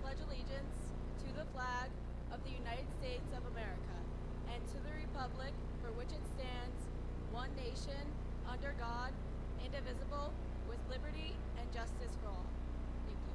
pledge allegiance to the flag of the United States of America and to the republic for which it stands, one nation, under God, indivisible, with liberty and justice for all. Thank you.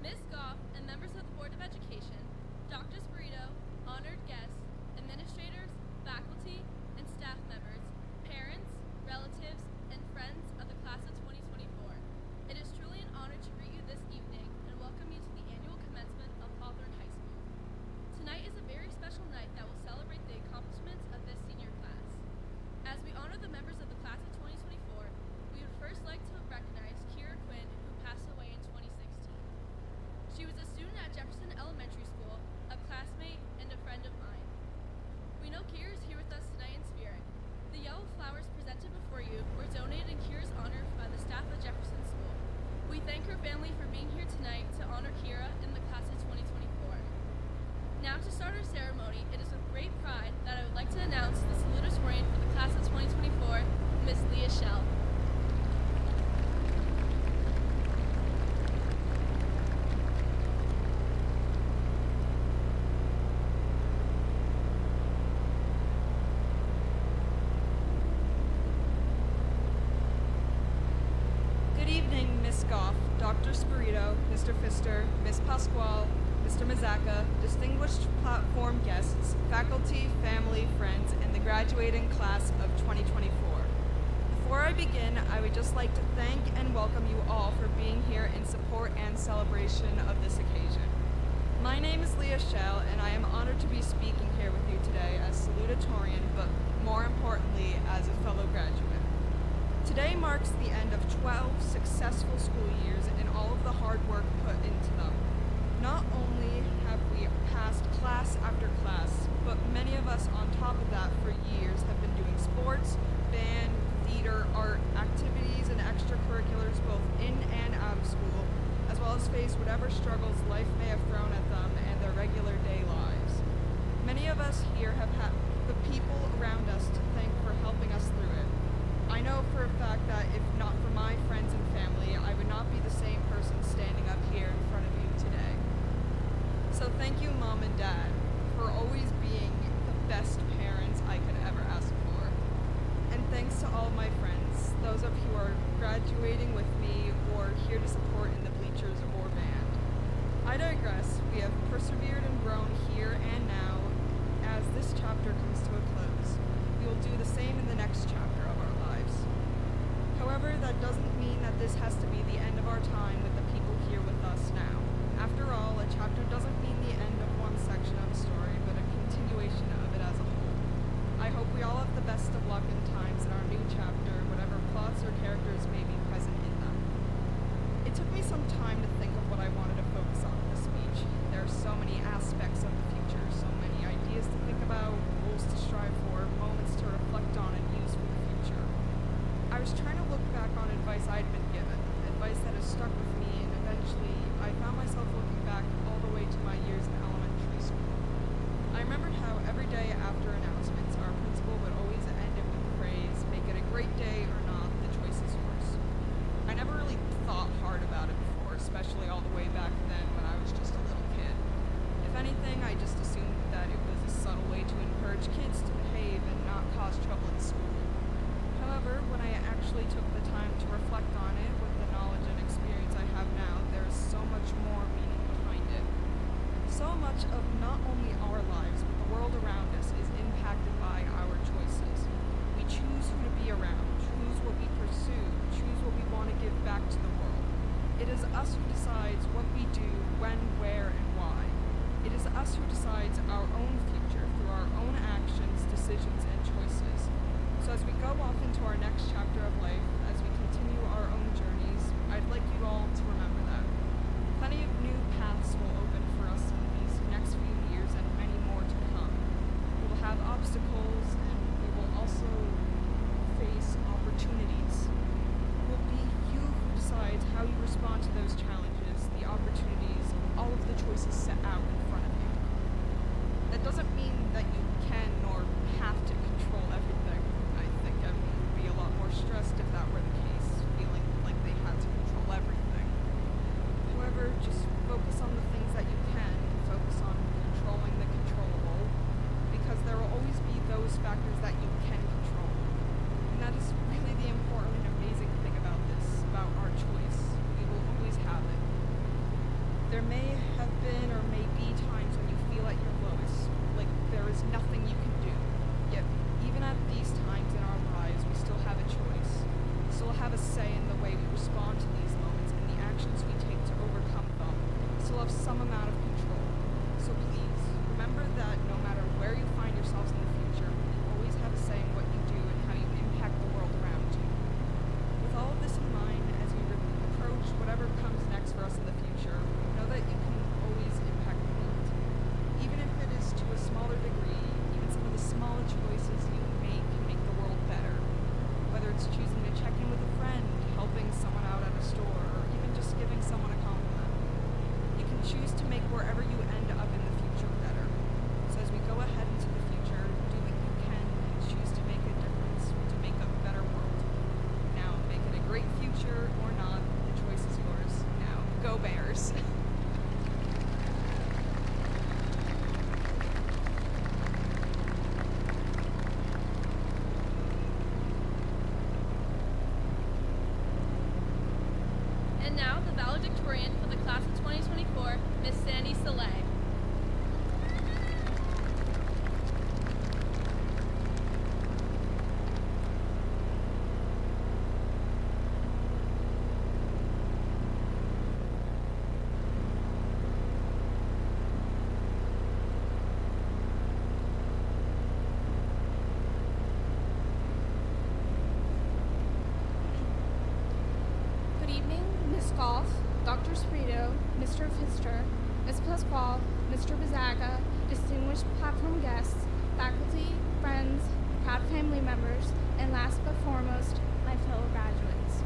Ms. Goff and members of the Board of Education, Dr. Spirito, honored guests, administrators, faculty, and staff members, parents, relatives, and friends of the class of 2024. It is truly an honor to greet you this evening and welcome you to the annual commencement of Hawthorne High School. Tonight is a very special night that will celebrate the accomplishments of this senior class. As we honor the members of the class of 2024, we would first like to recognize Kira Quinn, who passed away in 2016. She was a student at Jefferson Elementary School, a classmate, and a friend of mine. We know Kira is here with us tonight in spirit. The yellow flowers presented before you were donated in Kira's honor by the staff of Jefferson School. We thank her family for being here tonight to honor Kira in the class of 2024. Now to start our ceremony, it is with great pride that I would like to announce the salutatorian for the class of 2024, Miss Leah Schell. Goff, Dr. Spirito, Mr. Pfister, Ms. Pasquale, Mr. Mazzacca, distinguished platform guests, faculty, family, friends, and the graduating class of 2024. Before I begin, I would just like to thank and welcome you all for being here in support and celebration of this occasion. My name is Leah Schell, and I am honored to be speaking here with you today as salutatorian, but more importantly, as a fellow graduate. Today marks the end of 12 successful school years and all of the hard work put into them. Not only have we passed class after class, but many of us on top of that for years have been doing sports, band, theater, art, activities, and extracurriculars both in and out of school, as well as face whatever struggles life may have thrown at them and their regular day lives. Many of us here have had the people around us to thank for helping us through it. I know for a fact that if not for my friends and family, I would not be the same person standing up here in front of you today. So thank you, Mom and Dad, for always being the best parents I could ever ask for. And thanks to all of my friends, those of you who are graduating with me or here to support in the bleachers or band. I digress. We have persevered and grown here and now. As this chapter comes to a close, we will do the same in the next chapter of our lives. However, that doesn't mean that this has to be the end of our time with the people here with us now. After all, a chapter doesn't mean the end of one section of a story, but a continuation of it as a whole. I hope we all have the best of luck and times in our new chapter, whatever plots or characters may be present in them. It took me some time to think of what I wanted to focus on in this speech. There are so many aspects of the future, so many ideas to think about, goals to strive for, moments to reflect on and use for the future. I was trying to look back on advice I'd been given, advice that has stuck with me, and eventually I found myself looking back all the way to my years in elementary school. I remembered how every day after announcements, our principal would always end it with the phrase, "Make it a great day or not, the choice is yours." I never really thought hard about it before, especially all the way back then when I was just a little kid. If anything, I just assumed that it was a subtle way to encourage kids to behave and not cause trouble in school. However, when I actually took the time to reflect on it with the knowledge and experience I have now, there is so much more meaning behind it. So much of not only our lives, but the world around us is impacted by our choices. We choose who to be around, choose what we pursue, choose what we want to give back to the world. It is us who decides what we do, when, where, and why. It is us who decides our own future through our own actions, decisions, and choices. So as we go off into our next chapter of life, as we continue our own journeys, I'd like you all to remember that. Plenty of new paths will open for us in these next few years and many more to come. We will have obstacles and we will also face opportunities. It will be you who decides how you respond to those challenges, the opportunities, all of the choices set out in front of you. That doesn't mean that you can nor have to control everything. I think everyone would be a lot more stressed if that were the case, feeling like they had to control everything. However, just focus on the things that you can, focus on controlling the controllable, because there will always be those factors that you can control. And that is really the important and amazing thing about this, about our choice. We will always have it. There may have been or may be times when you feel at your lowest, like there is nothing you can do. Yet, even at these times in our lives, we still have a choice. We still have a say in the way we respond to these moments and the actions we take to overcome them. We still have some amount of control. So please, remember that no matter where you find yourselves in the future, you always have a say in what you do and how you impact the world around you. With all of this in mind, as we approach whatever comes next for us in the future, know that you can always impact the world. Even if it is to a smaller degree, even some of the smaller choices you make the world better. Whether it's choosing to check in with a friend, helping someone out at a store, or even just giving someone a compliment. You can choose to make wherever you end up in the future better. So as we go ahead into the future, do what you can and choose to make a difference, to make a better world. Now, make it a great future or not, the choice is yours. Now, go Bears! And now, the valedictorian for the class of 2024, Miss Sandy Soleil. Good evening, Ms. Goff, Dr. Sprito, Mr. Pfister, Ms. Pasquale, Mr. Bizaga, distinguished platform guests, faculty, friends, proud family members, and last but foremost, my fellow graduates.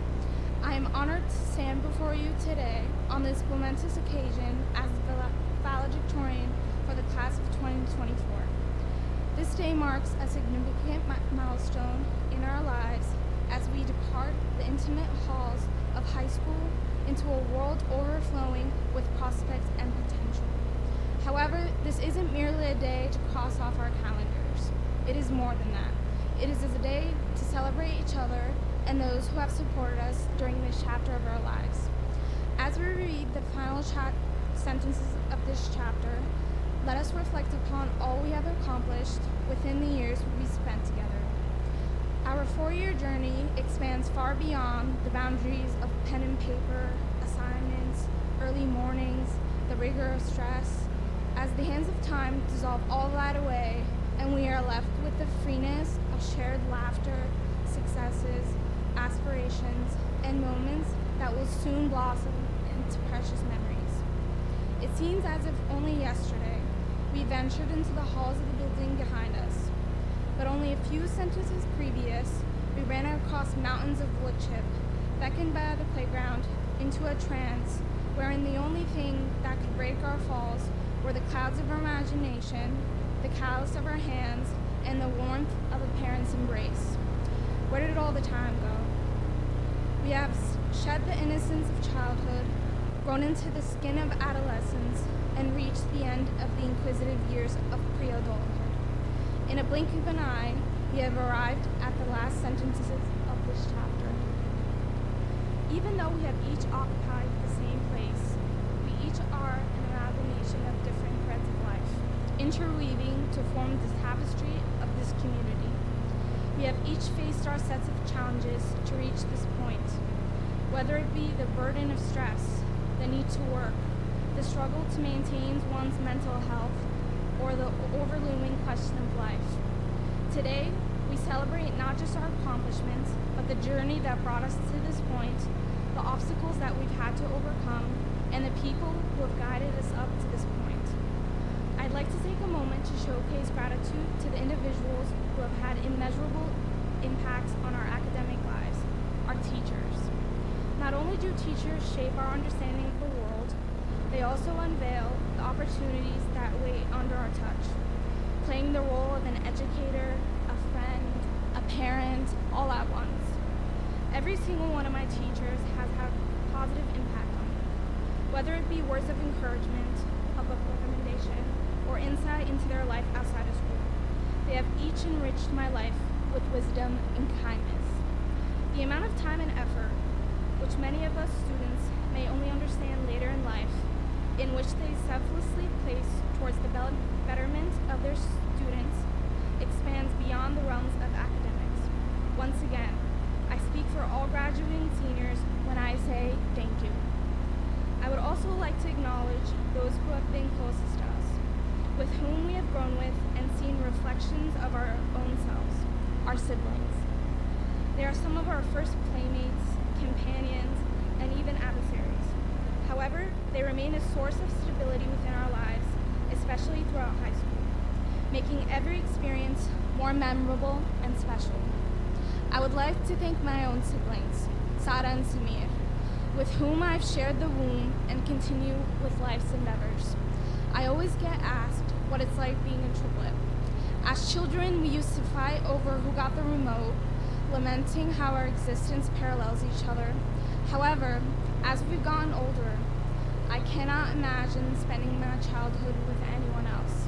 I am honored to stand before you today on this momentous occasion as the valedictorian for the class of 2024. This day marks a significant milestone in our lives as we depart the intimate halls of high school into a world overflowing with prospects and potential. However, this isn't merely a day to cross off our calendars. It is more than that. It is a day to celebrate each other and those who have supported us during this chapter of our lives. As we read the final sentences of this chapter, let us reflect upon all we have accomplished within the years we spent together. Our 4-year journey expands far beyond the boundaries of pen and paper, assignments, early mornings, the rigor of stress, as the hands of time dissolve all that away and we are left with the freeness of shared laughter, successes, aspirations, and moments that will soon blossom into precious memories. It seems as if only yesterday we ventured into the halls of the building behind us, but only a few sentences previous, we ran across mountains of wood chip, beckoned by the playground into a trance wherein the only thing that could break our falls were the clouds of our imagination, the callus of our hands, and the warmth of a parent's embrace. Where did all the time go? We have shed the innocence of childhood, grown into the skin of adolescence, and reached the end of the inquisitive years of pre-adulthood. In a blink of an eye, we have arrived at the last sentences of this chapter. Even though we have each occupied the same place, we each are an amalgamation of different threads of life, interweaving to form the tapestry of this community. We have each faced our sets of challenges to reach this point, whether it be the burden of stress, the need to work, the struggle to maintain one's mental health, or the overlooming question of life. Today, we celebrate not just our accomplishments, but the journey that brought us to this point, the obstacles that we've had to overcome, and the people who have guided us up to this point. I'd like to take a moment to showcase gratitude to the individuals who have had immeasurable impacts on our academic lives, our teachers. Not only do teachers shape our understanding of the world, they also unveil the opportunities that wait under our touch, playing the role of an educator, a friend, a parent, all at once. Every single one of my teachers has had a positive impact on me, whether it be words of encouragement, a book recommendation, or insight into their life outside of school. They have each enriched my life with wisdom and kindness. The amount of time and effort, which many of us students may only understand later in life, in which they selflessly place towards the betterment of their students, expands beyond the realms of academics. Once again, I speak for all graduating seniors when I say thank you. I would also like to acknowledge those who have been closest to us, with whom we have grown with and seen reflections of our own selves, our siblings. They are some of our first playmates, companions, and even adversaries. However, they remain a source of stability within our lives, especially throughout high school, making every experience more memorable and special. I would like to thank my own siblings, Sada and Samir, with whom I've shared the womb and continue with life's endeavors. I always get asked what it's like being a triplet. As children, we used to fight over who got the remote, lamenting how our existence parallels each other. However, as we've gotten older, I cannot imagine spending my childhood with anyone else.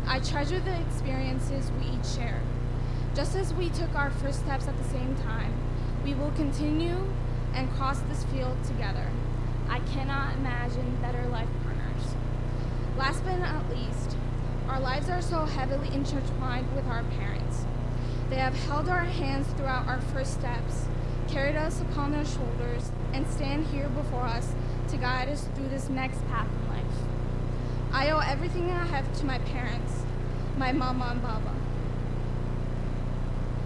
I treasure the experiences we each shared. Just as we took our first steps at the same time, we will continue and cross this field together. I cannot imagine better life partners. Last but not least, our lives are so heavily intertwined with our parents. They have held our hands throughout our first steps, carried us upon their shoulders, and stand here before us to guide us through this next path in life. I owe everything I have to my parents, my mama and baba.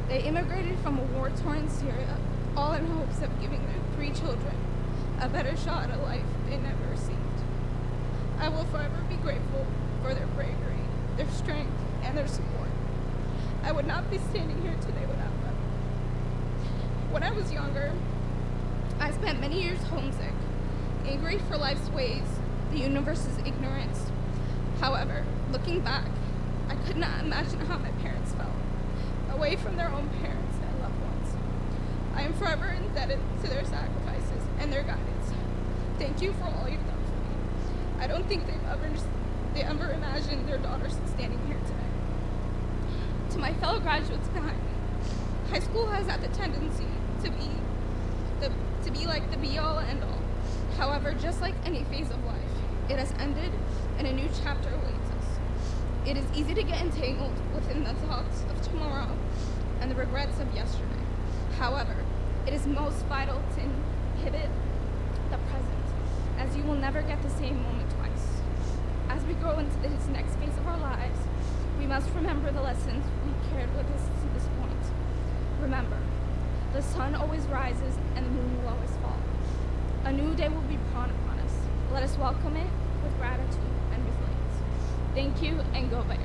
They immigrated from a war-torn Syria, all in hopes of giving their 3 children a better shot at a life they never received. I will forever be grateful for their bravery, their strength, and their support. I would not be standing here today without them. When I was younger, I spent many years homesick, angry for life's ways, the universe's ignorance. However, looking back, I could not imagine how my parents felt, away from their own parents and loved ones. I am forever indebted to their sacrifices and their guidance. Thank you for all you've done for me. I don't think they ever imagined their daughters standing here today. To my fellow graduates behind me, high school has had the tendency to be like the be-all end-all. However, just like any phase of life, it has ended and a new chapter awaits us. It is easy to get entangled within the thoughts of tomorrow and the regrets of yesterday. However, it is most vital to inhibit the present, as you will never get the same moment twice. As we grow into this next phase of our lives, we must remember the lessons we carried with us to this point. Remember, the sun always rises and the moon will always fall. A new day will be upon us. Let us welcome it with gratitude and resilience. Thank you, and go Bears.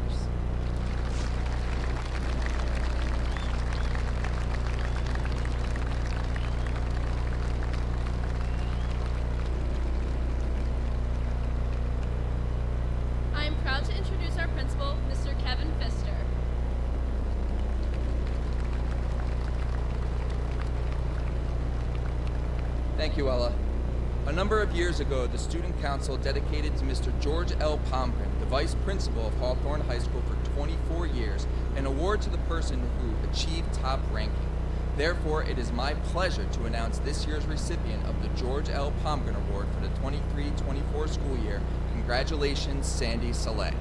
I am proud to introduce our principal, Mr. Kevin Pfister. Thank you, Ella. A number of years ago, the Student Council dedicated to Mr. George L. Pomgren, the Vice Principal of Hawthorne High School for 24 years, an award to the person who achieved top ranking. Therefore, it is my pleasure to announce this year's recipient of the George L. Pomgren Award for the 23-24 school year. Congratulations, Sandy Saleh.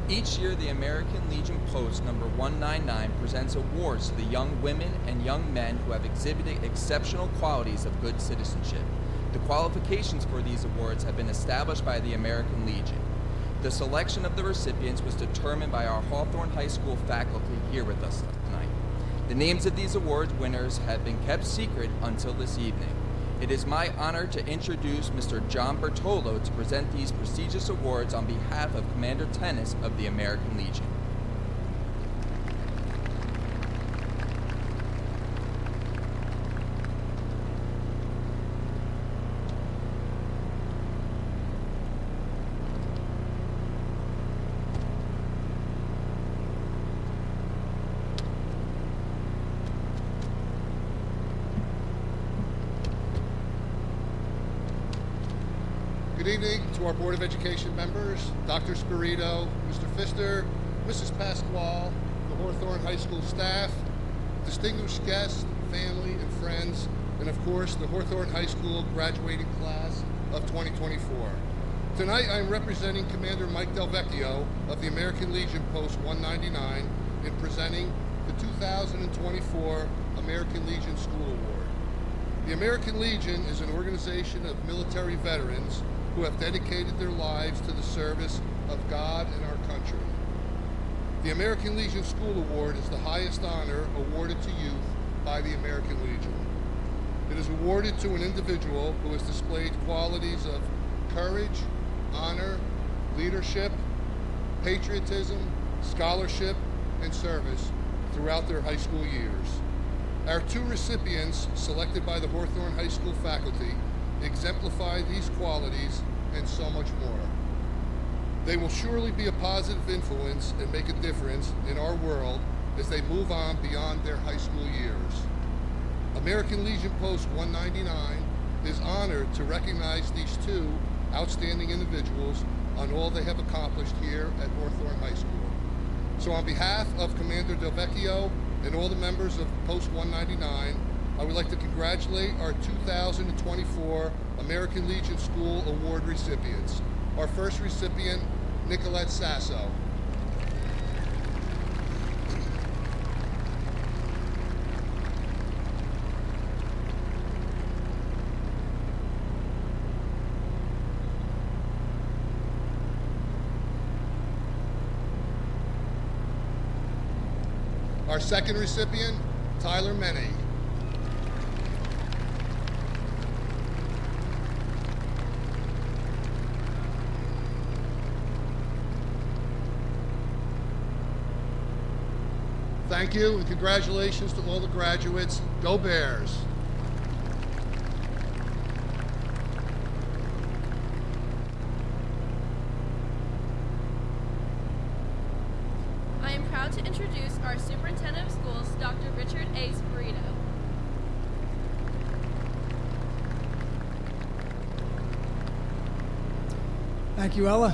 Each year, the American Legion Post number 199 presents awards to the young women and young men who have exhibited exceptional qualities of good citizenship. The qualifications for these awards have been established by the American Legion. The selection of the recipients was determined by our Hawthorne High School faculty here with us tonight. The names of these award winners have been kept secret until this evening. It is my honor to introduce Mr. John Bertolo to present these prestigious awards on behalf of Commander Tennis of the American Legion. Good evening to our Board of Education members, Dr. Spirito, Mr. Pfister, Mrs. Pasquale, the Hawthorne High School staff, distinguished guests, family, and friends, and of course, the Hawthorne High School graduating class of 2024. Tonight, I am representing Commander Mike Delvecchio of the American Legion Post 199 in presenting the 2024 American Legion School Award. The American Legion is an organization of military veterans who have dedicated their lives to the service of God and our country. The American Legion School Award is the highest honor awarded to youth by the American Legion. It is awarded to an individual who has displayed qualities of courage, honor, leadership, patriotism, scholarship, and service throughout their high school years. Our two recipients, selected by the Hawthorne High School faculty, exemplify these qualities and so much more. They will surely be a positive influence and make a difference in our world as they move on beyond their high school years. American Legion Post 199 is honored to recognize these two outstanding individuals on all they have accomplished here at Hawthorne High School. So on behalf of Commander Delvecchio and all the members of Post 199, I would like to congratulate our 2024 American Legion School Award recipients. Our first recipient, Nicolette Sasso. Our second recipient, Tyler Mene. Thank you and congratulations to all the graduates. Go Bears! I am proud to introduce our Superintendent of Schools, Dr. Richard A. Spirito. Thank you, Ella.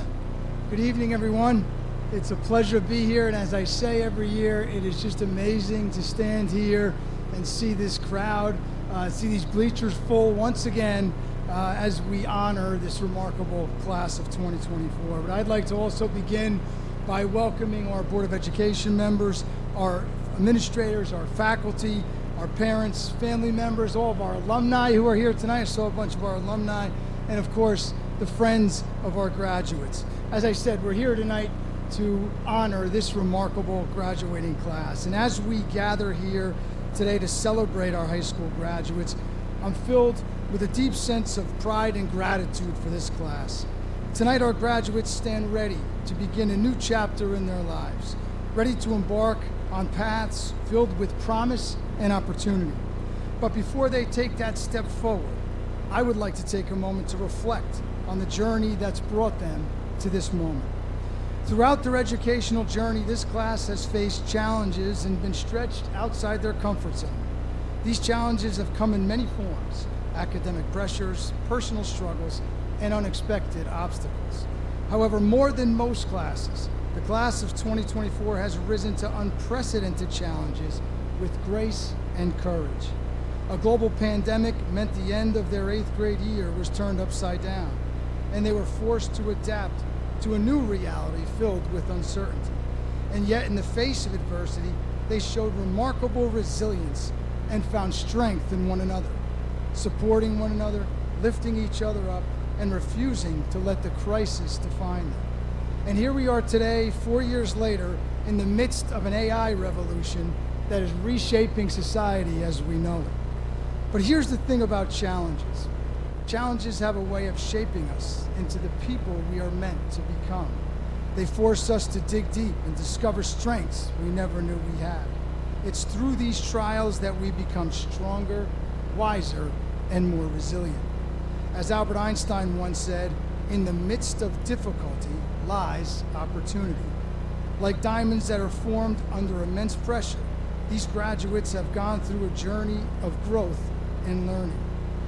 Good evening, everyone. It's a pleasure to be here, and as I say every year, it is just amazing to stand here and see this crowd, see these bleachers full once again as we honor this remarkable class of 2024. But I'd like to also begin by welcoming our Board of Education members, our administrators, our faculty, our parents, family members, all of our alumni who are here tonight. I saw a bunch of our alumni, and of course, the friends of our graduates. As I said, we're here tonight to honor this remarkable graduating class. And as we gather here today to celebrate our high school graduates, I'm filled with a deep sense of pride and gratitude for this class. Tonight, our graduates stand ready to begin a new chapter in their lives, ready to embark on paths filled with promise and opportunity. But before they take that step forward, I would like to take a moment to reflect on the journey that's brought them to this moment. Throughout their educational journey, this class has faced challenges and been stretched outside their comfort zone. These challenges have come in many forms: academic pressures, personal struggles, and unexpected obstacles. However, more than most classes, the class of 2024 has risen to unprecedented challenges with grace and courage. A global pandemic meant the end of their 8th grade year was turned upside down, and they were forced to adapt to a new reality filled with uncertainty. And yet, in the face of adversity, they showed remarkable resilience and found strength in one another, supporting one another, lifting each other up, and refusing to let the crisis define them. And here we are today, 4 years later, in the midst of an AI revolution that is reshaping society as we know it. But here's the thing about challenges. Challenges have a way of shaping us into the people we are meant to become. They force us to dig deep and discover strengths we never knew we had. It's through these trials that we become stronger, wiser, and more resilient. As Albert Einstein once said, in the midst of difficulty lies opportunity. Like diamonds that are formed under immense pressure, these graduates have gone through a journey of growth and learning.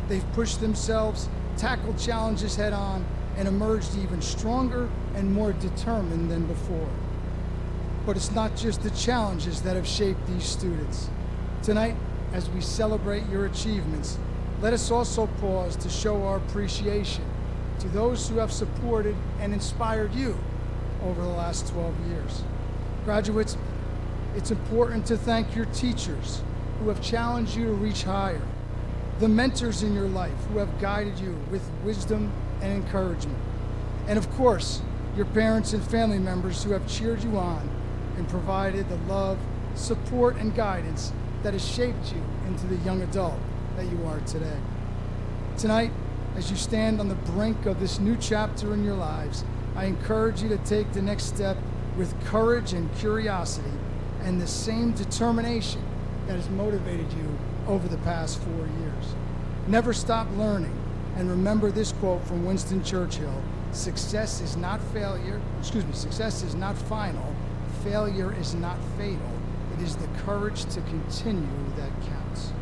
They've pushed themselves, tackled challenges head on, and emerged even stronger and more determined than before. But it's not just the challenges that have shaped these students. Tonight, as we celebrate your achievements, let us also pause to show our appreciation to those who have supported and inspired you over the last 12 years. Graduates, it's important to thank your teachers who have challenged you to reach higher, the mentors in your life who have guided you with wisdom and encouragement, and of course, your parents and family members who have cheered you on and provided the love, support, and guidance that has shaped you into the young adult that you are today. Tonight, as you stand on the brink of this new chapter in your lives, I encourage you to take the next step with courage and curiosity and the same determination that has motivated you over the past 4 years. Never stop learning, and remember this quote from Winston Churchill: success is not final, failure is not fatal, it is the courage to continue that counts.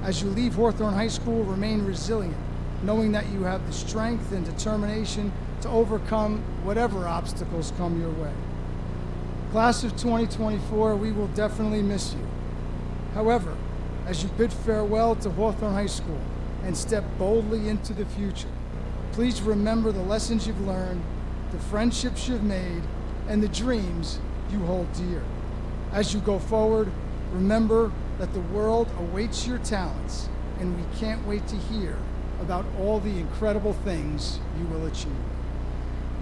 As you leave Hawthorne High School, remain resilient, knowing that you have the strength and determination to overcome whatever obstacles come your way. Class of 2024, we will definitely miss you. However, as you bid farewell to Hawthorne High School and step boldly into the future, please remember the lessons you've learned, the friendships you've made, and the dreams you hold dear. As you go forward, remember that the world awaits your talents, and we can't wait to hear about all the incredible things you will achieve.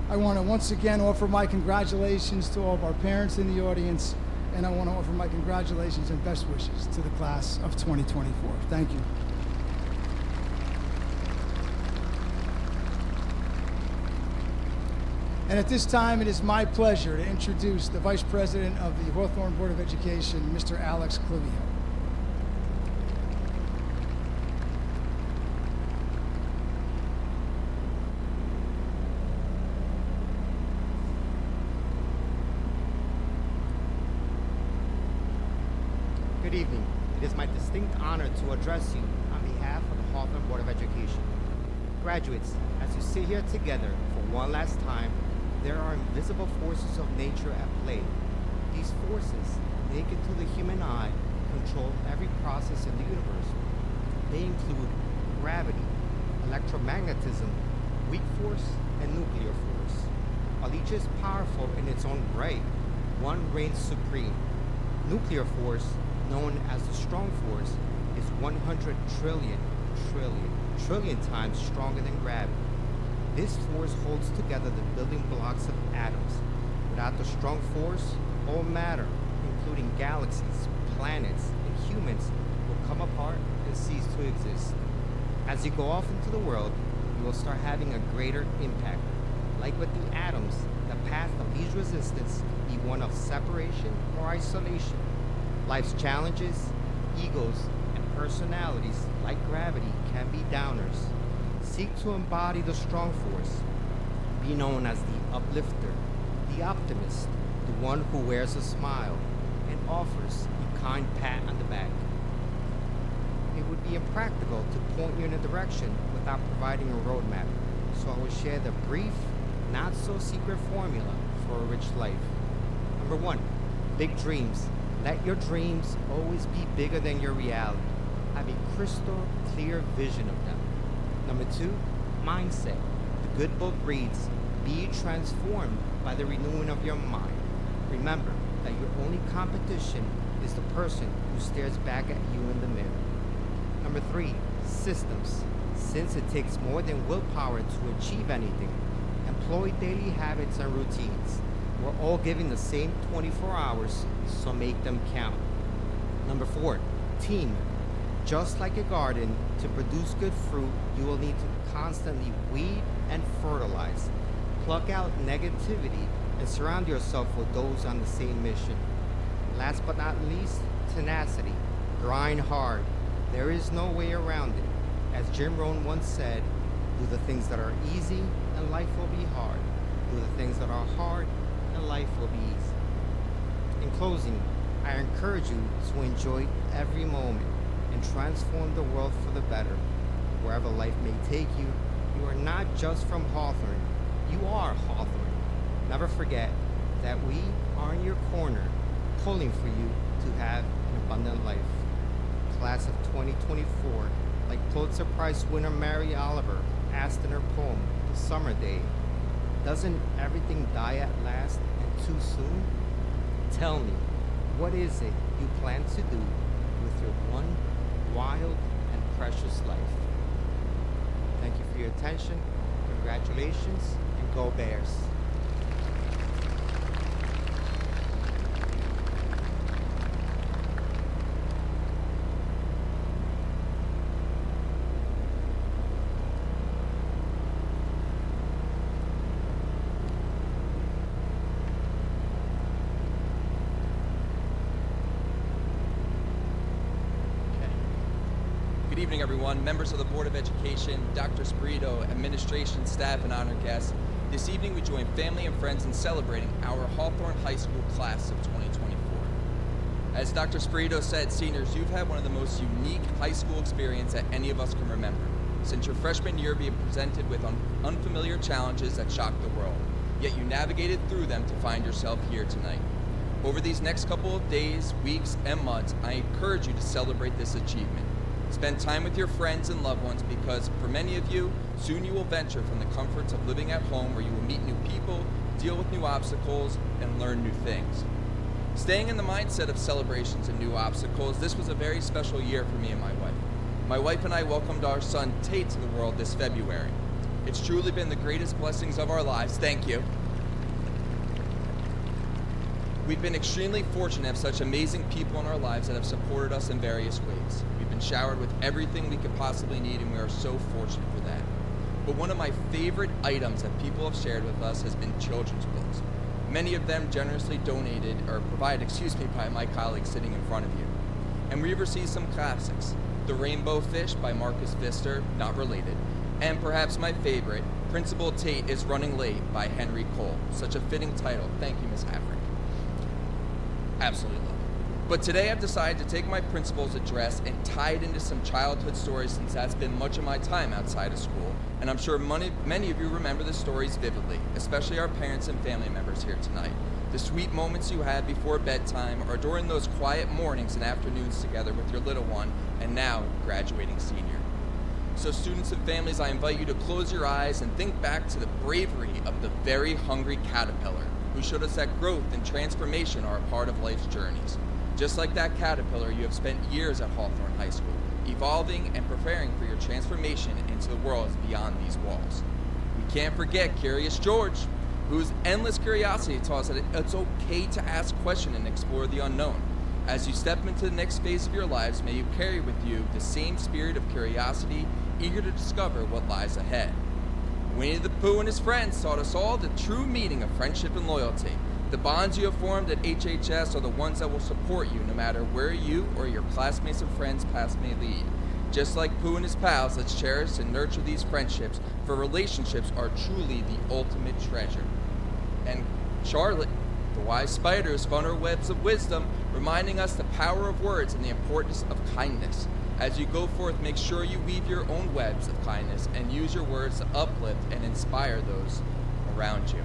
I want to once again offer my congratulations to all of our parents in the audience, and I want to offer my congratulations and best wishes to the class of 2024. Thank you. And at this time, it is my pleasure to introduce the Vice President of the Hawthorne Board of Education, Mr. Alex Clivio. Good evening. It is my distinct honor to address you on behalf of the Hawthorne Board of Education. Graduates, as you sit here together for one last time, there are invisible forces of nature at play. These forces, naked to the human eye, control every process in the universe. They include gravity, electromagnetism, weak force, and nuclear force. While each is powerful in its own right, one reigns supreme. Nuclear force, known as the strong force, is 100 trillion times stronger than gravity. This force holds together the building blocks of atoms. Without the strong force, all matter, including galaxies, planets, and humans, will come apart and cease to exist. As you go off into the world, you will start having a greater impact. Like with the atoms, the path of least resistance be one of separation or isolation. Life's challenges, egos, and personalities, like gravity, can be downers. Seek to embody the strong force. Be known as the uplifter, the optimist, the one who wears a smile and offers a kind pat on the back. It would be impractical to point you in a direction without providing a roadmap, so I will share the brief, not-so-secret formula for a rich life. Number 1, big dreams. Let your dreams always be bigger than your reality. Have a crystal clear vision of them. Number 2, mindset. The good book reads, be transformed by the renewing of your mind. Remember that your only competition is the person who stares back at you in the mirror. Number 3, systems. Since it takes more than willpower to achieve anything, employ daily habits and routines. We're all given the same 24 hours, so make them count. Number 4, team. Just like a garden, to produce good fruit, you will need to constantly weed and fertilize. Pluck out negativity and surround yourself with those on the same mission. Last but not least, tenacity. Grind hard. There is no way around it. As Jim Rohn once said, do the things that are easy and life will be hard. Do the things that are hard and life will be easy. In closing, I encourage you to enjoy every moment and transform the world for the better. Wherever life may take you, you are not just from Hawthorne, you are Hawthorne. Never forget that we are in your corner, pulling for you to have an abundant life. Class of 2024, like Pulitzer Prize winner Mary Oliver asked in her poem, The Summer Day, doesn't everything die at last and too soon? Tell me, what is it you plan to do with your one wild and precious life? Thank you for your attention. Congratulations, and go Bears. Good evening, everyone. Members of the Board of Education, Dr. Spirito, administration, staff, and honored guests. This evening, we join family and friends in celebrating our Hawthorne High School class of 2024. As Dr. Spirito said, seniors, you've had one of the most unique high school experiences that any of us can remember. Since your freshman year being presented with unfamiliar challenges that shocked the world, yet you navigated through them to find yourself here tonight. Over these next couple of days, weeks, and months, I encourage you to celebrate this achievement. Spend time with your friends and loved ones because for many of you, soon you will venture from the comforts of living at home where you will meet new people, deal with new obstacles, and learn new things. Staying in the mindset of celebrations and new obstacles, this was a very special year for me and my wife. My wife and I welcomed our son Tate to the world this February. It's truly been the greatest blessings of our lives. Thank you. We've been extremely fortunate to have such amazing people in our lives that have supported us in various ways. We've been showered with everything we could possibly need, and we are so fortunate for that. But one of my favorite items that people have shared with us has been children's books. Many of them generously donated, or provided, by my colleagues sitting in front of you. And we've received some classics. The Rainbow Fish by Marcus Pfister, not related. And perhaps my favorite, Principal Tate is Running Late by Henry Cole. Such a fitting title. Thank you, Ms. Havrick. Absolutely love it. But today I've decided to take my principal's address and tie it into some childhood stories, since that's been much of my time outside of school. And I'm sure many of you remember the stories vividly, especially our parents and family members here tonight. The sweet moments you had before bedtime or during those quiet mornings and afternoons together with your little one and now graduating senior. So students and families, I invite you to close your eyes and think back to the bravery of the very hungry caterpillar who showed us that growth and transformation are a part of life's journeys. Just like that caterpillar, you have spent years at Hawthorne High School, evolving and preparing for your transformation into the worlds beyond these walls. We can't forget Curious George, whose endless curiosity taught us that it's okay to ask questions and explore the unknown. As you step into the next phase of your lives, may you carry with you the same spirit of curiosity, eager to discover what lies ahead. Winnie the Pooh and his friends taught us all the true meaning of friendship and loyalty. The bonds you have formed at HHS are the ones that will support you no matter where you or your classmates and friends' paths may lead. Just like Pooh and his pals, let's cherish and nurture these friendships, for relationships are truly the ultimate treasure. And Charlotte, the wise spider, has spun her webs of wisdom, reminding us the power of words and the importance of kindness. As you go forth, make sure you weave your own webs of kindness and use your words to uplift and inspire those around you.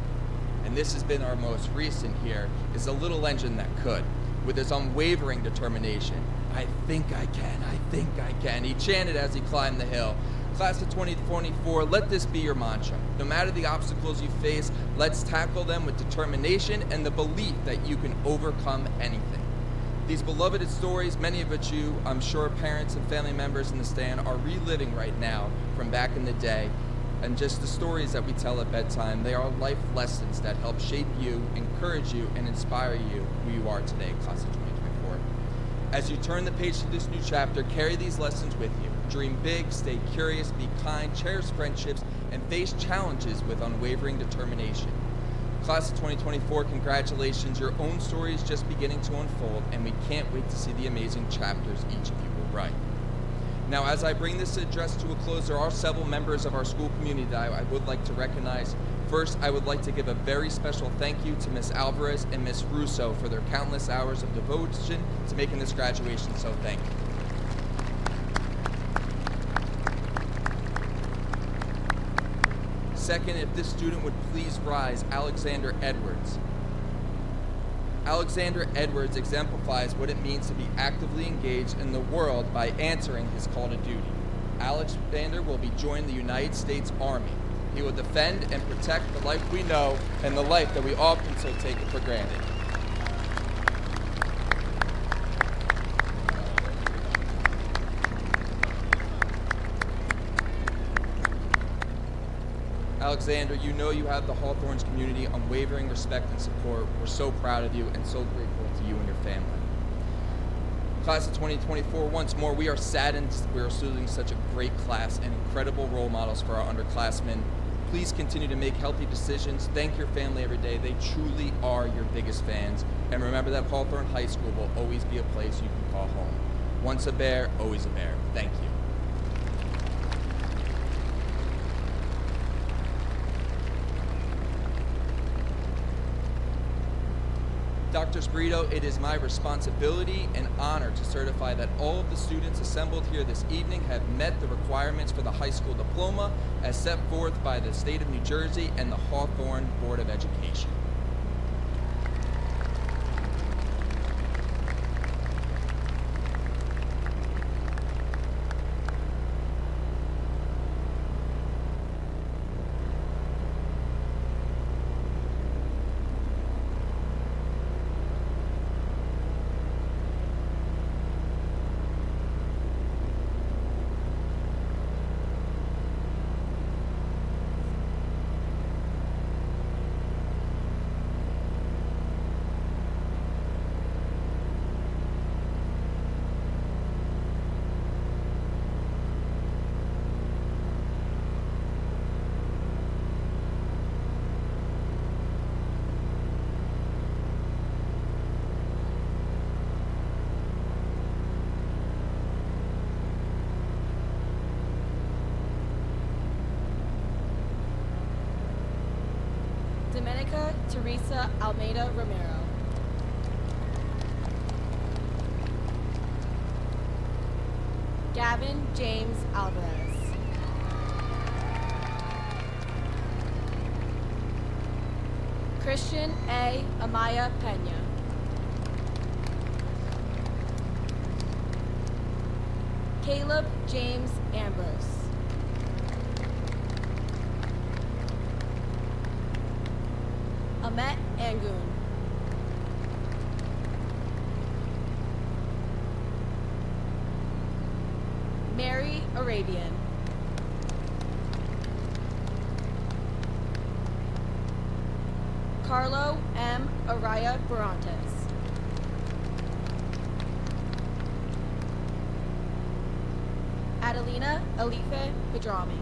And this has been our most recent here, is a little engine that could, with his unwavering determination. I think I can, I think I can, he chanted as he climbed the hill. Class of 2024, let this be your mantra. No matter the obstacles you face, let's tackle them with determination and the belief that you can overcome anything. These beloved stories, many of which you, I'm sure parents and family members in the stand are reliving right now from back in the day, and just the stories that we tell at bedtime, they are life lessons that help shape you, encourage you, and inspire you who you are today, class of 2024. As you turn the page to this new chapter, carry these lessons with you. Dream big, stay curious, be kind, cherish friendships, and face challenges with unwavering determination. Class of 2024, congratulations, your own story is just beginning to unfold, and we can't wait to see the amazing chapters each of you will write. Now, as I bring this address to a close, there are several members of our school community that I would like to recognize. First, I would like to give a very special thank you to Ms. Alvarez and Ms. Russo for their countless hours of devotion to making this graduation, so thank you. Second, if this student would please rise, Alexander Edwards. Alexander Edwards exemplifies what it means to be actively engaged in the world by answering his call to duty. Alexander will be joining the United States Army. He will defend and protect the life we know and the life that we often so take it for granted. Alexander, you know you have the Hawthorne's community unwavering respect and support. We're so proud of you and so grateful to you and your family. Class of 2024, once more, we are saddened we are losing such a great class and incredible role models for our underclassmen. Please continue to make healthy decisions. Thank your family every day. They truly are your biggest fans. And remember that Hawthorne High School will always be a place you can call home. Once a bear, always a bear. Thank you. Dr. Sprito, it is my responsibility and honor to certify that all of the students assembled here this evening have met the requirements for the high school diploma as set forth by the state of New Jersey and the Hawthorne Board of Education. Domenica Teresa Almeida Romero. Gavin James Alvarez. Christian A. Amaya Pena. Caleb James Ambrose. Amet Angoon. Mary Arabian. Carlo M. Araya Barantes. Adelina Alife Pedrami.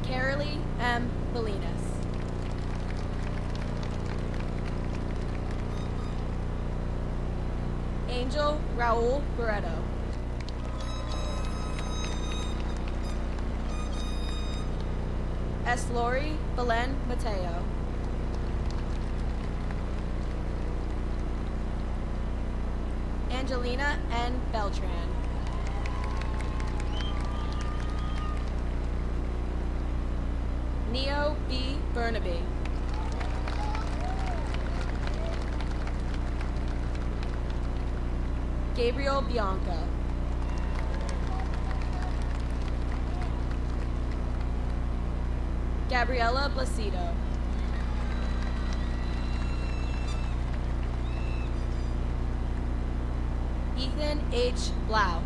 Carolee M. Belinas. Angel Raul Barreto. Eslori Belen Mateo. Angelina N. Beltran. Neo B. Burnaby. Gabriel Bianca. Gabriela Placido. Ethan H. Blau.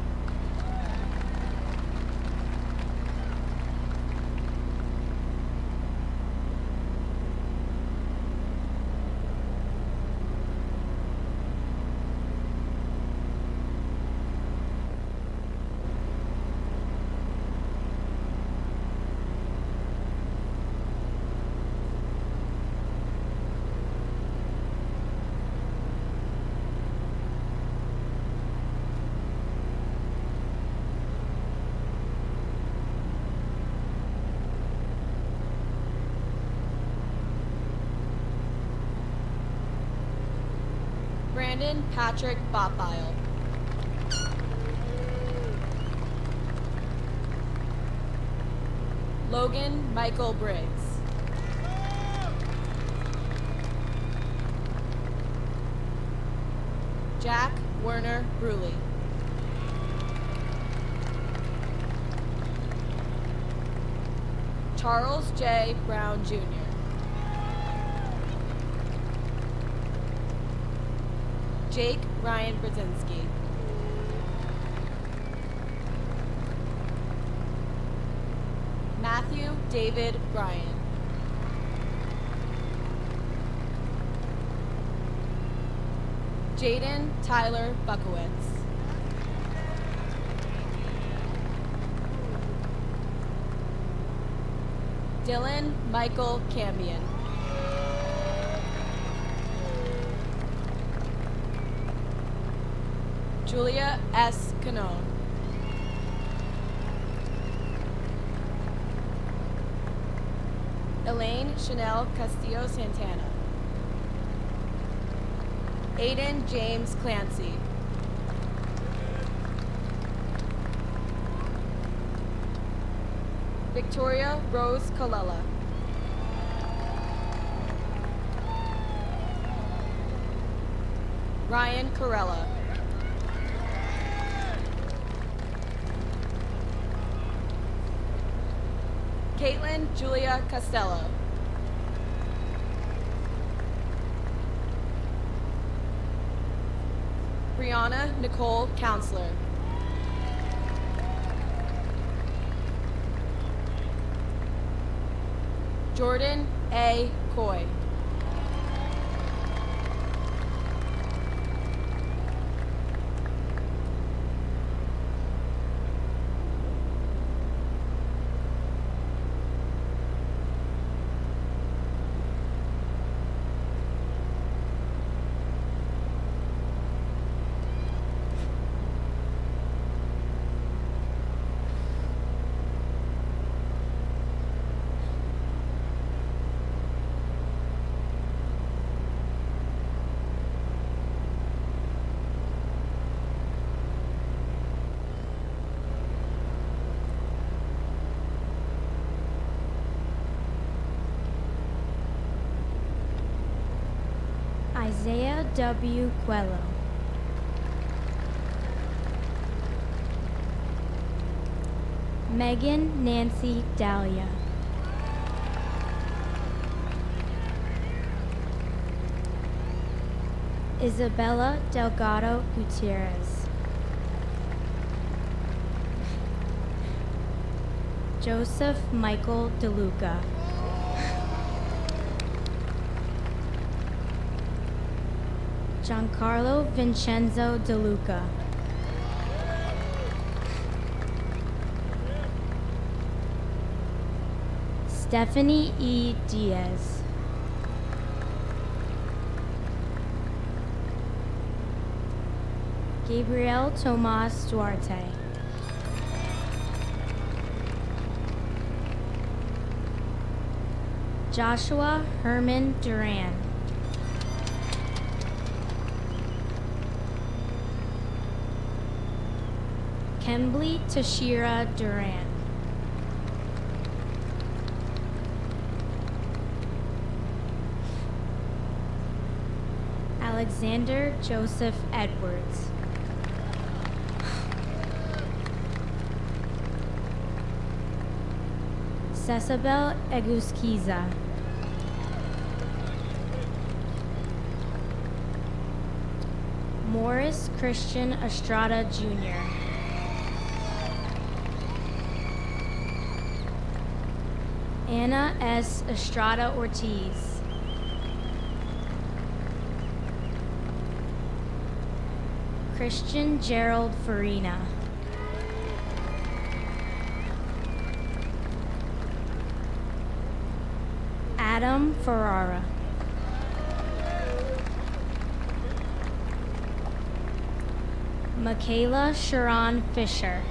Brandon Patrick Botbile. Logan Michael Briggs. Jack Werner Bruley. Charles J. Brown Jr. Jake Ryan Brzezinski. Matthew David Bryan. Jaden Tyler Buckowitz. Dylan Michael Cambion. Julia S. Canone. Elaine Chanel Castillo Santana. Aiden James Clancy. Victoria Rose Colella. Ryan Corella. Caitlin Julia Costello. Brianna Nicole Counselor. Jordan A. Coy. Isaiah W. Quello. Megan Nancy Dahlia. Isabella Delgado Gutierrez. Joseph Michael DeLuca. Giancarlo Vincenzo DeLuca. Stephanie E. Diaz. Gabriel Tomas Duarte. Joshua Herman Duran. Kembly Tashira Duran. Alexander Joseph Edwards. Cesabel Eguskiza. Morris Christian Estrada Jr. Anna S. Estrada Ortiz. Christian Gerald Farina. Adam Ferrara. Michaela Sharon Fisher.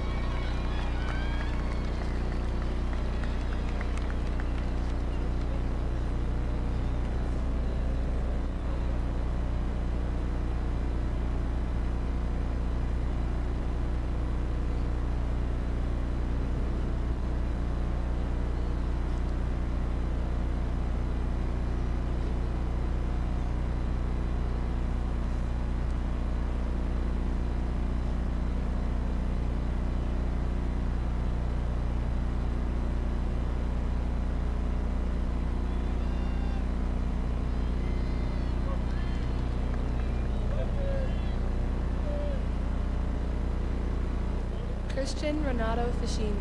Christian Renato Fashini.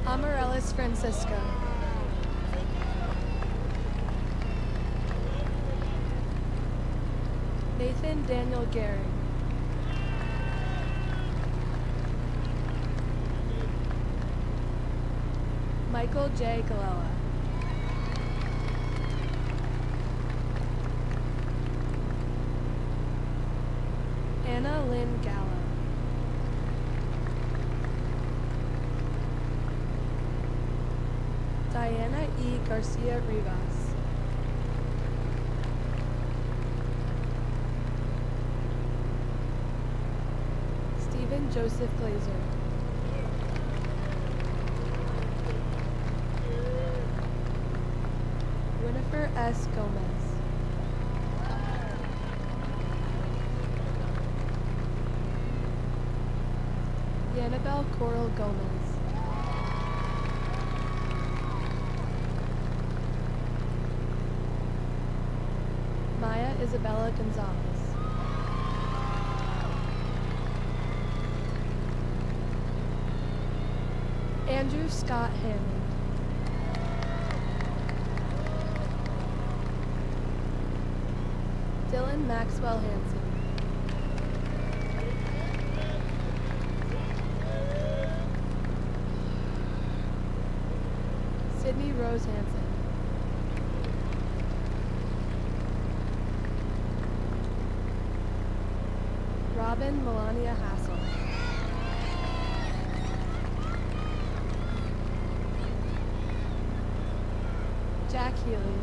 Amarellis Francisco. Nathan Daniel Gehring. Michael J. Galella. Anna Lynn Gallo. Diana E. Garcia Rivas. Stephen Joseph Glazer. Winifred S. Gomez. Annabelle Coral Gomez. Maya Isabella Gonzalez. Andrew Scott Hammond. Dylan Maxwell Hansen. Sydney Rose Hansen. Robin Melania Hassel. Jack Healy.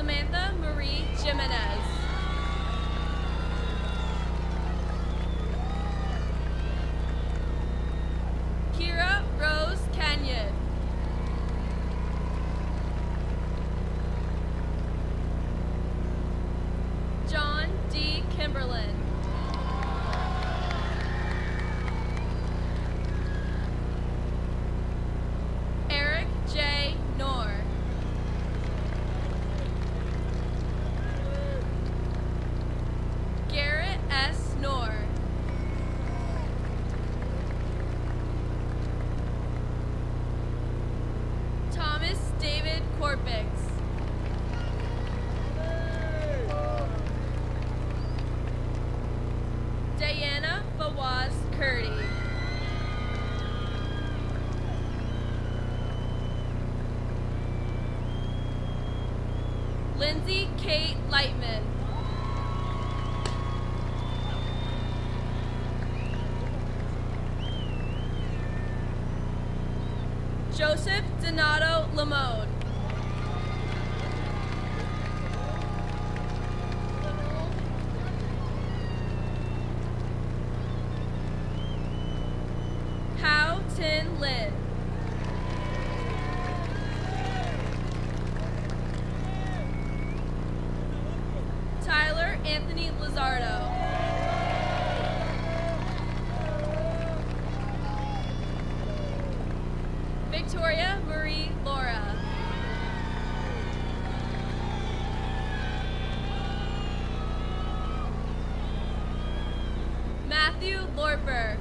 Samantha Marie Jimenez. Kira Rose Kenyon. John D. Kimberlin. Eric J. Knorr. Garrett S. Knorr. Thomas David Corpix. Diana Fawaz Curdy. Lindsay Kate Lightman. Joseph Donato Lamone. Hao Tin Lin. Tyler Anthony Lizardo. Victoria Marie Laura. Matthew Lorper.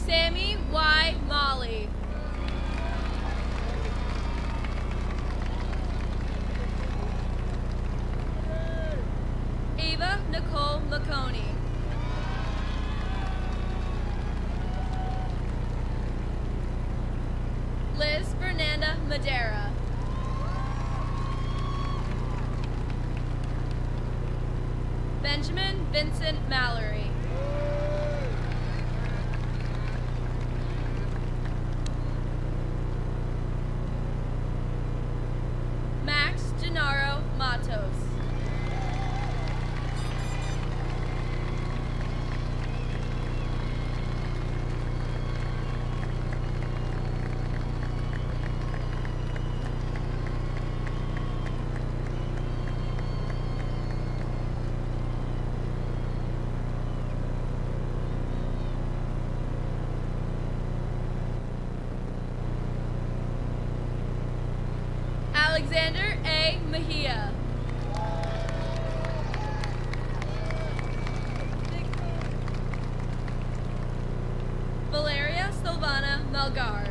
Sammy Y. Molly. Ava Nicole McConey. Liz Fernanda Madera. Benjamin Vincent Mallory. Max Gennaro Matos. Alexander A. Mejia. Valeria Silvana Melgar.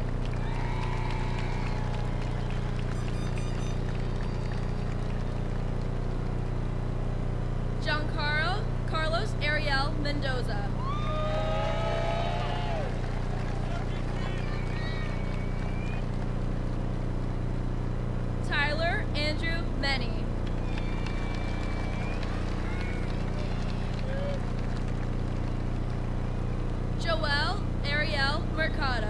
Giancarlo Carlos Ariel Mendoza. Tyler Andrew Menny. Joelle Ariel Mercado.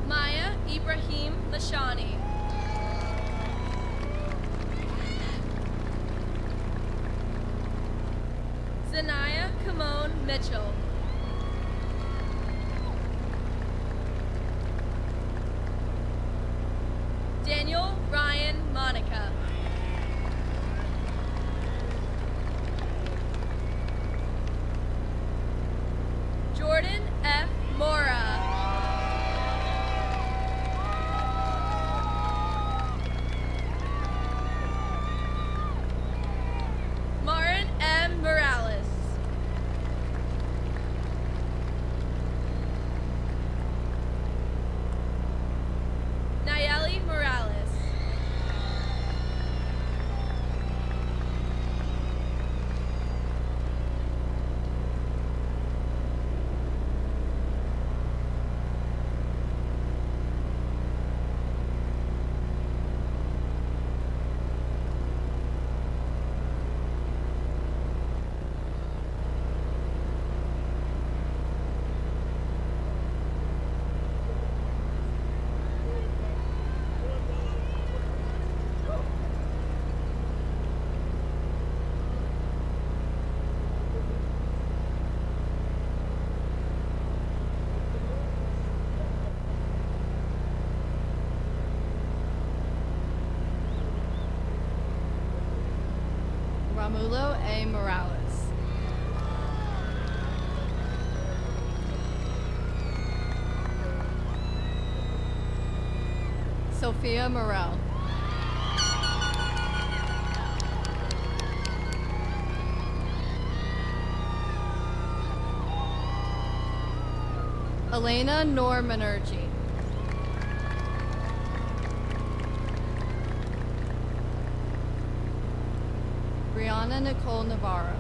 Maya Ibrahim Lashani. Zanaya Kimon Mitchell. Daniel Romulo A. Morales. Sophia Morel. Elena Normanergy. Brianna Nicole Navarro.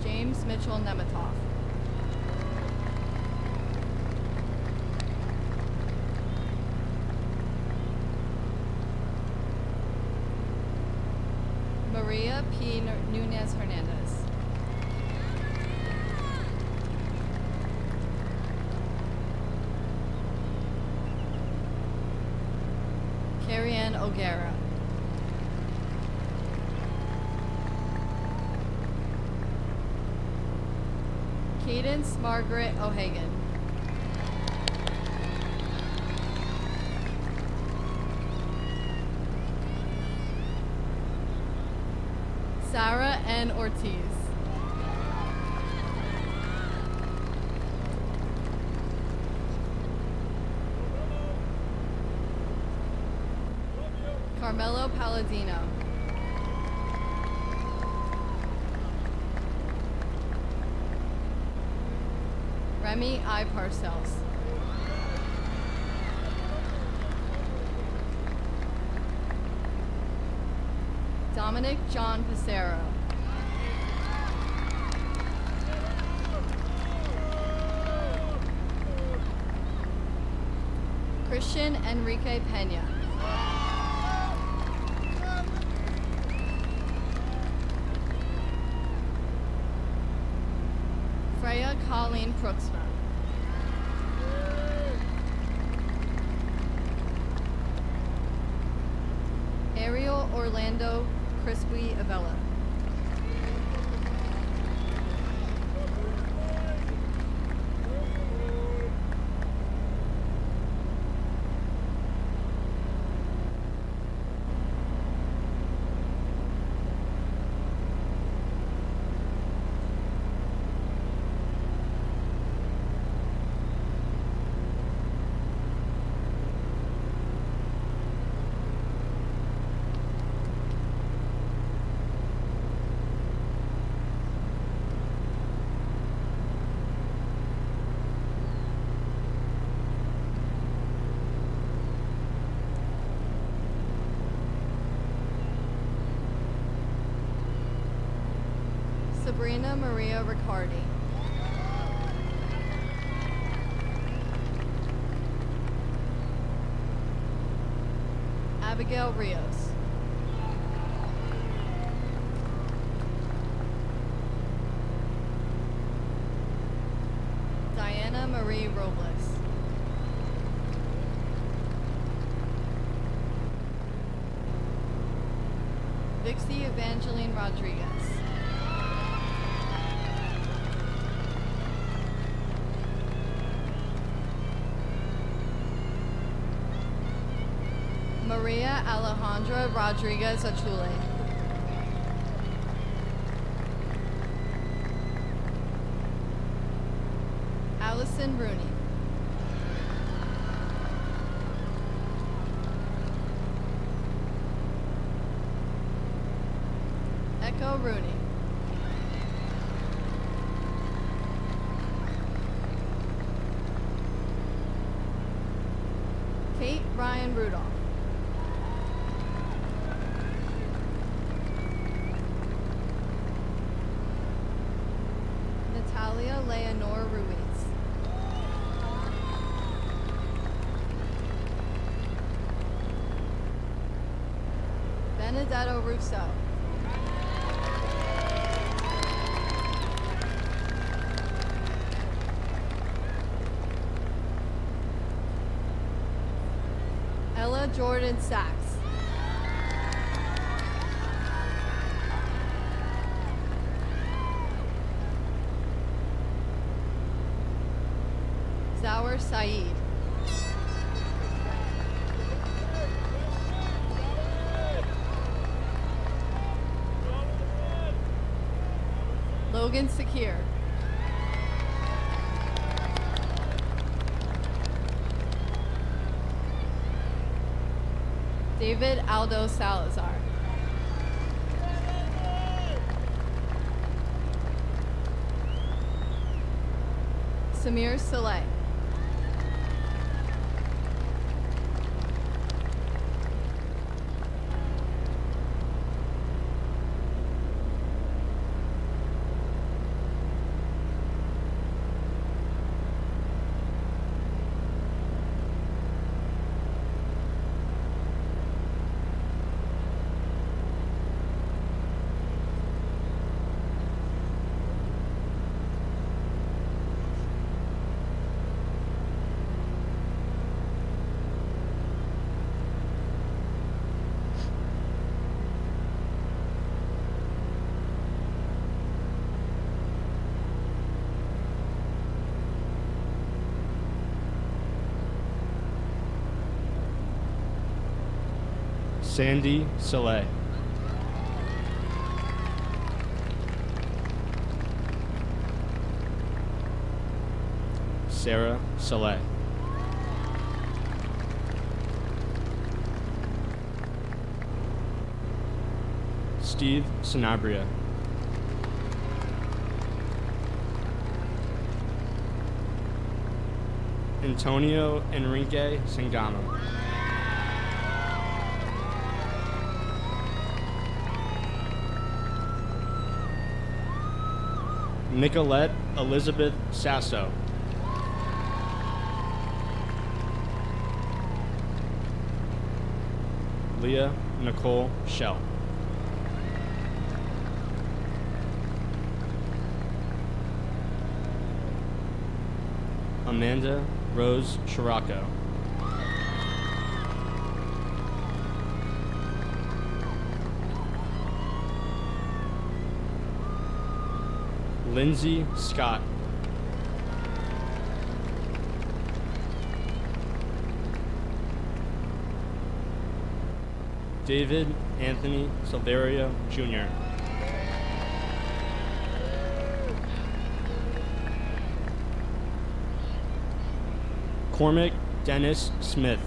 James Mitchell Nemetoff. Maria P. Nunez Hernandez. Carrie Ann O'Gara. Cadence Margaret O'Hagan. Sarah N. Ortiz. Carmelo Palladino. Remy I. Parcells. Dominic John Pissarro. Christian Enrique Pena. Freya Colleen Brooksma. Ariel Orlando Crispy Avella. Sabrina Maria Riccardi. Abigail Rios. Diana Marie Robles. Vixie Evangeline Rodriguez. Maria Alejandra Rodriguez Achule. Allison Rooney. Echo Rooney. Kate Ryan Rudolph. Natalia Leonor Ruiz. Benedetto Russo. Ella Jordan Sachs. Zawar Saeed. Logan Sakir. David Aldo Salazar. Samir Saleh. Sandy Saleh. Sarah Saleh. Steve Sanabria. Antonio Enrique Sangamo. Nicolette Elizabeth Sasso. Leah Nicole Shell. Amanda Rose Shirako. Lindsay Scott. David Anthony Silverio Jr. Cormac Dennis Smith.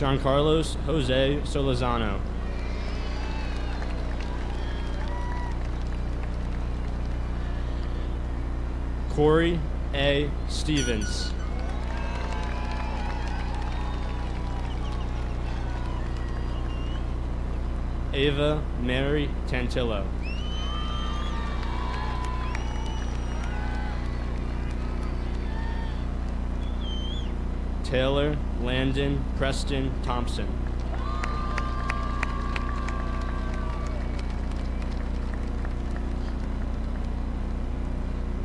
Giancarlos Jose Solazano. Corey A. Stevens. Ava Mary Tantillo. Taylor Landon Preston Thompson.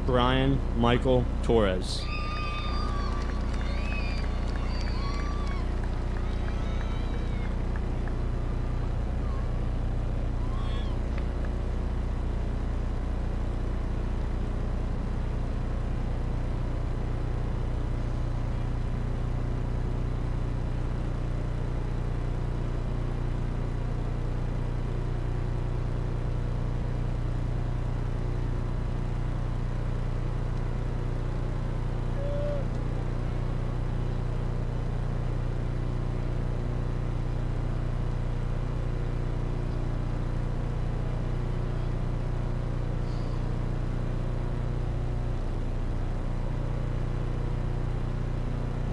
Brian Michael Torres.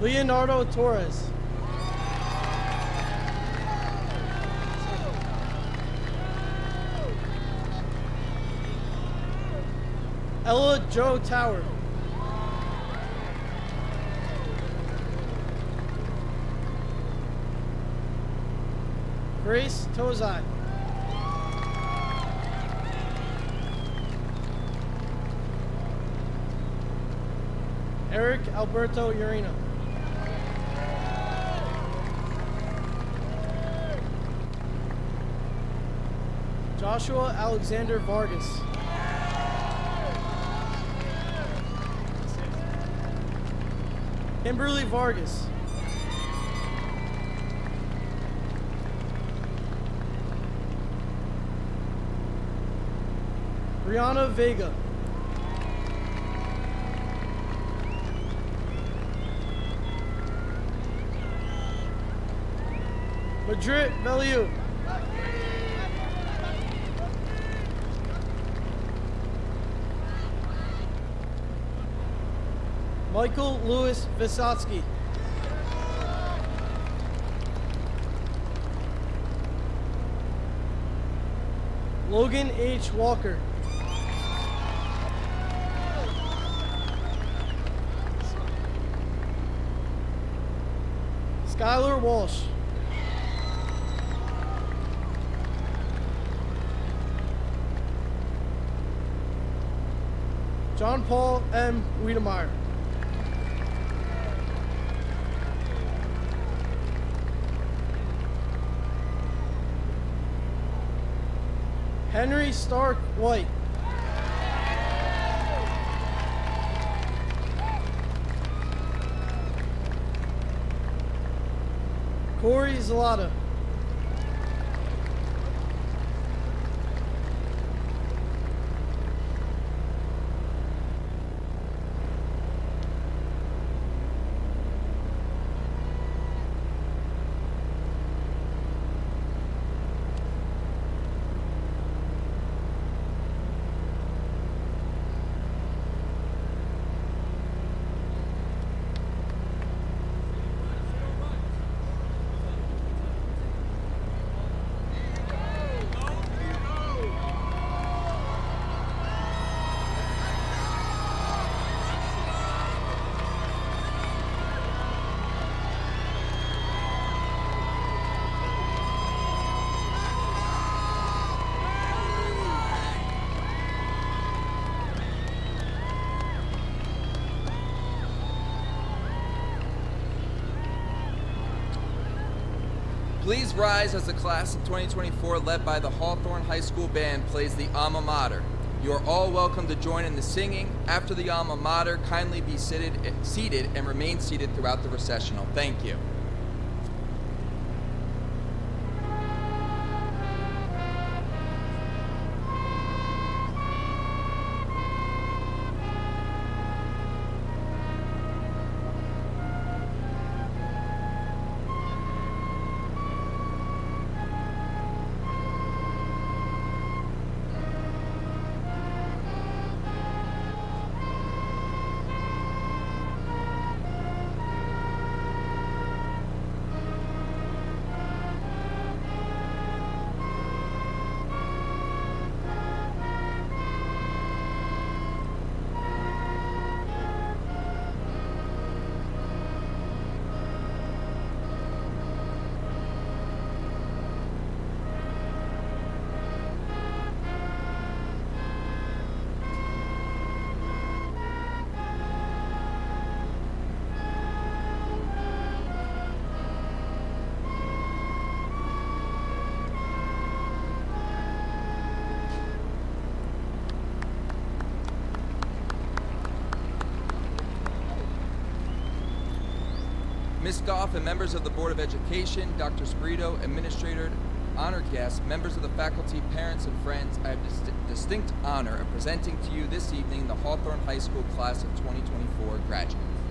Leonardo Torres. Ella Joe Tower. Grace Tozai. Eric Alberto Urino. Joshua Alexander Vargas. Kimberly Vargas. Brianna Vega. Madrid Veliu. Michael Louis Vysotsky. Logan H. Walker. Skylar Walsh. John Paul M. Wiedemeyer. Henry Stark White. Corey Zalata. Please rise as the class of 2024, led by the Hawthorne High School Band, plays the Alma Mater. You are all welcome to join in the singing. After the Alma Mater, kindly be seated and remain seated throughout the recessional. Thank you. Ms. Goff and members of the Board of Education, Dr. Spirito, Administrator, honored guests, members of the faculty, parents, and friends, I have distinct honor of presenting to you this evening the Hawthorne High School Class of 2024 graduates.